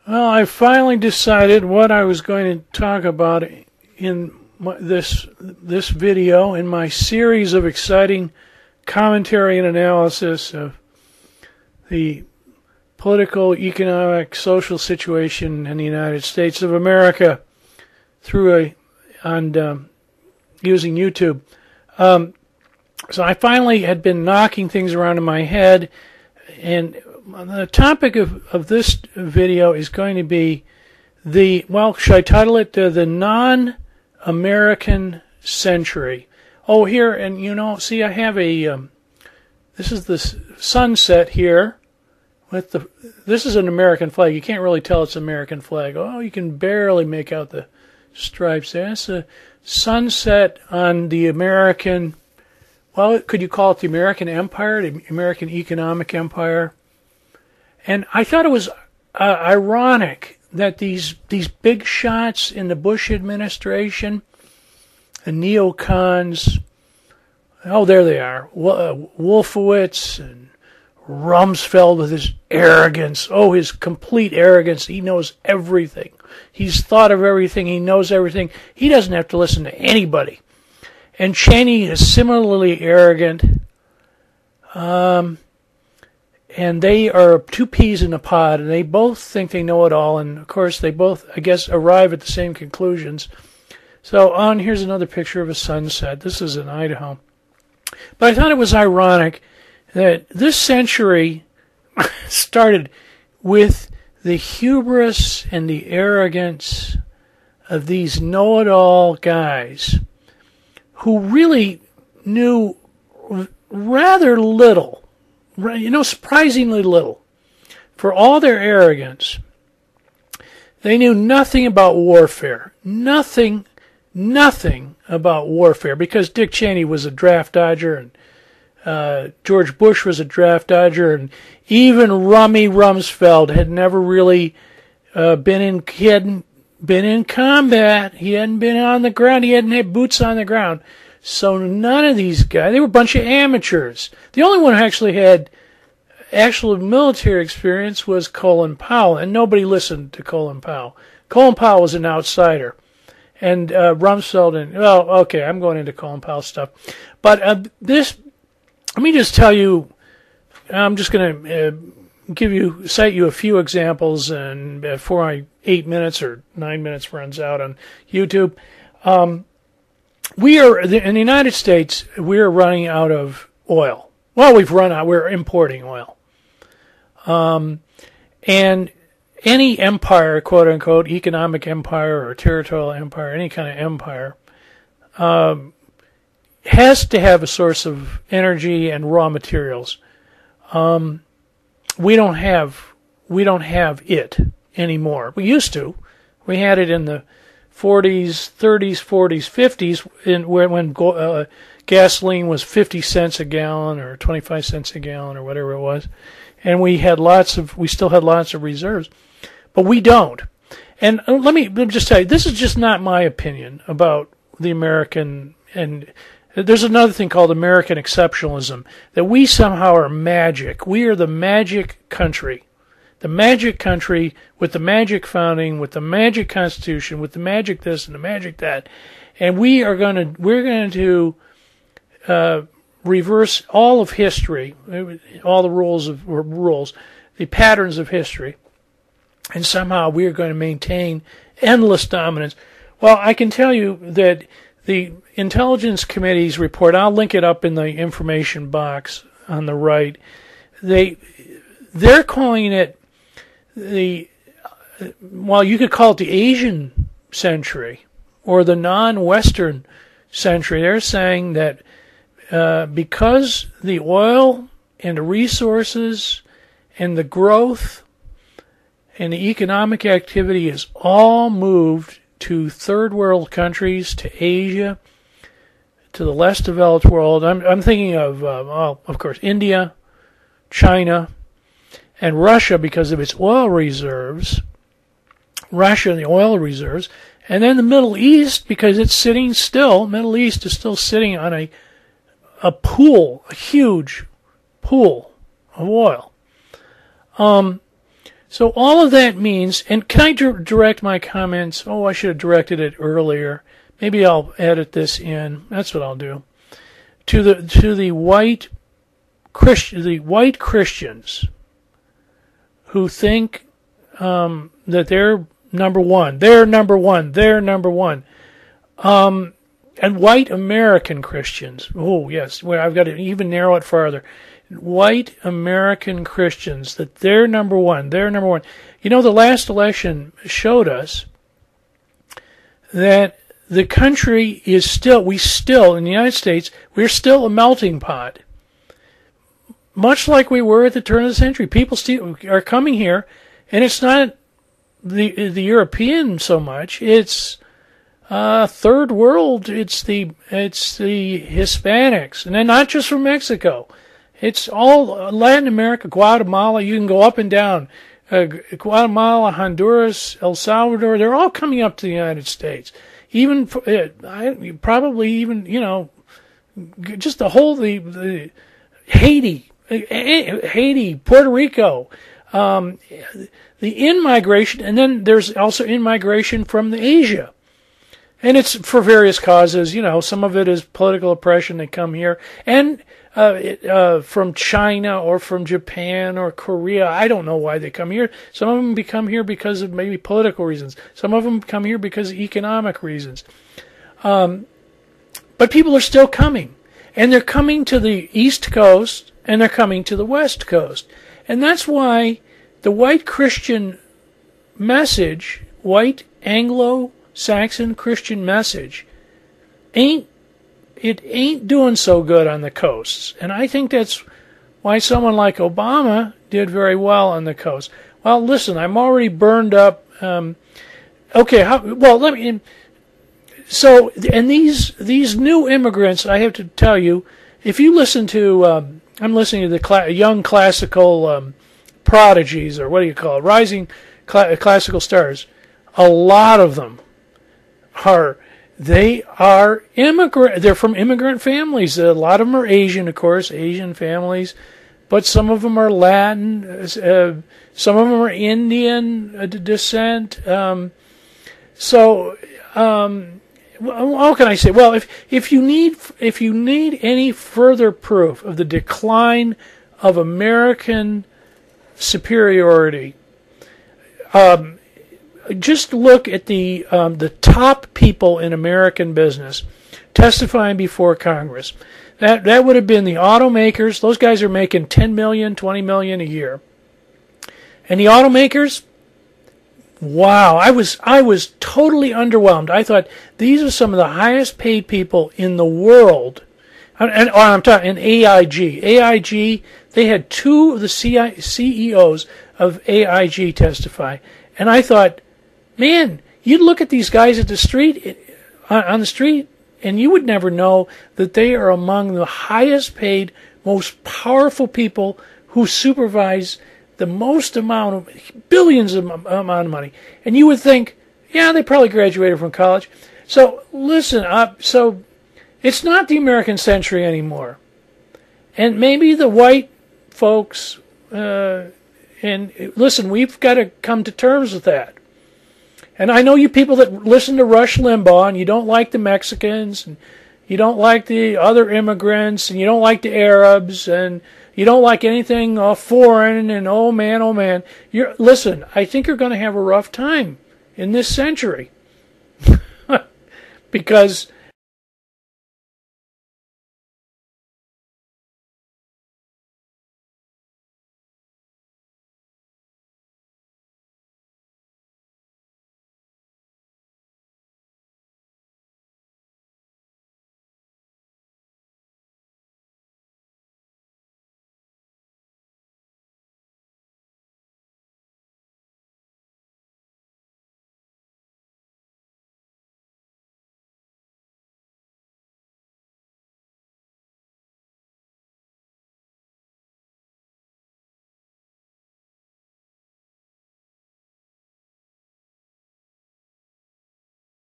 Well, I finally decided what I was going to talk about in this video, in my series of exciting commentary and analysis of the political, economic, social situation in the United States of America through using YouTube. So I finally had been knocking things around in my head, and the topic of this video is going to be should I title it the non-American century? Oh, here, and see, I have this is the sunset here with this is an American flag. You can't really tell it's an American flag. Oh, you can barely make out the stripes there. It's a sunset on the American, could you call it the American Empire, the American Economic Empire? And I thought it was ironic that these big shots in the Bush administration, the neocons, oh, there they are, Wolfowitz and Rumsfeld with his arrogance, his complete arrogance. He knows everything. He's thought of everything. He knows everything. He doesn't have to listen to anybody. And Cheney is similarly arrogant. And they are two peas in a pod, and they both think they know it all, and of course they both, I guess, arrive at the same conclusions. So here's another picture of a sunset. This is in Idaho. But I thought it was ironic that this century started with the hubris and the arrogance of these know-it-all guys who really knew rather little, surprisingly little. For all their arrogance, they knew nothing about warfare. Nothing about warfare, because Dick Cheney was a draft dodger, and George Bush was a draft dodger, and even Rummy Rumsfeld had never really he hadn't been in combat. He hadn't been on the ground. He hadn't had boots on the ground. So none of these guys, they were a bunch of amateurs. The only one who actually had actual military experience was Colin Powell, and nobody listened to Colin Powell. Colin Powell was an outsider. And Rumsfeld I'm going into Colin Powell stuff. But let me just tell you, I'm just going to cite you a few examples, and before my 8 minutes or 9 minutes runs out on YouTube. In the United States, we are running out of oil. Well, we're importing oil. And any empire, quote unquote, economic empire or territorial empire, any kind of empire, has to have a source of energy and raw materials. We don't have it anymore. We used to. We had it in the 40s, 30s, 40s, 50s, when gasoline was 50 cents a gallon or 25 cents a gallon or whatever it was, and we still had lots of reserves, but we don't. And let me just tell you, this is just not my opinion about the American, and there's another thing called American exceptionalism, that we somehow are magic. We are the magic country. The magic country with the magic founding, with the magic constitution, with the magic this and the magic that, and we're going to reverse all of history, all the rules, the patterns of history, and somehow we are going to maintain endless dominance. Well, I can tell you that the Intelligence Committee's report, I'll link it up in the information box on the right. They're calling it you could call it the Asian century or the non-Western century. They're saying that because the oil and the resources and the growth and the economic activity is all moved to third world countries, to Asia, to the less developed world. I'm thinking of course, India, China, and Russia because of its oil reserves. Russia and the oil reserves. And then the Middle East because it's sitting still. Middle East is still sitting on a pool, a huge pool of oil. So all of that means, and can I direct my comments? Oh, I should have directed it earlier. Maybe I'll edit this in. That's what I'll do. To the white Christians who think that they're number one, and white American Christians. Oh yes, well I've got to even narrow it farther. White American Christians, that they're number one. You know, the last election showed us that the country is still, in the United States, we're still a melting pot. Much like we were at the turn of the century. People still are coming here, and it's not the European so much. It's third world. It's the Hispanics, and then not just from Mexico. It's all Latin America, Guatemala. You can go up and down. Guatemala, Honduras, El Salvador, they're all coming up to the United States. Even, probably even, you know, just the whole, the Haiti, Puerto Rico, the in-migration, and then there's also in-migration from Asia. And it's for various causes, you know, some of it is political oppression, they come here, and from China or from Japan or Korea. I don't know why they come here. Some of them come here because of maybe political reasons. Some of them come here because of economic reasons. But people are still coming. And they're coming to the East Coast and they're coming to the West Coast. And that's why the white Christian message, white Anglo-Saxon Christian message, ain't doing so good on the coasts. And I think that's why someone like Obama did very well on the coast. Well, listen, I'm already burned up. And these new immigrants, I have to tell you, if you listen to, I'm listening to the young classical prodigies, or what do you call it, rising classical stars. A lot of them are immigrant. They're from immigrant families. A lot of them are Asian, of course, Asian families, but some of them are Latin. Some of them are Indian descent. What can I say? Well, if you need any further proof of the decline of American superiority, just look at the top people in American business testifying before Congress. That would have been the automakers. Those guys are making $10 million, $20 million a year. And the automakers, wow, I was totally underwhelmed. I thought these are some of the highest paid people in the world. And I'm talking in AIG. AIG, they had two of the CEOs of AIG testify. And I thought, man, you'd look at these guys at the street, on the street, and you would never know that they are among the highest paid, most powerful people who supervise the most amount of, billions of amount of money. And you would think, yeah, they probably graduated from college. So listen, so it's not the American century anymore. And maybe the white folks, and listen, we've got to come to terms with that. And I know you people that listen to Rush Limbaugh, and you don't like the Mexicans, and you don't like the other immigrants, and you don't like the Arabs, and you don't like anything foreign, and oh man. Listen, I think you're going to have a rough time in this century. Because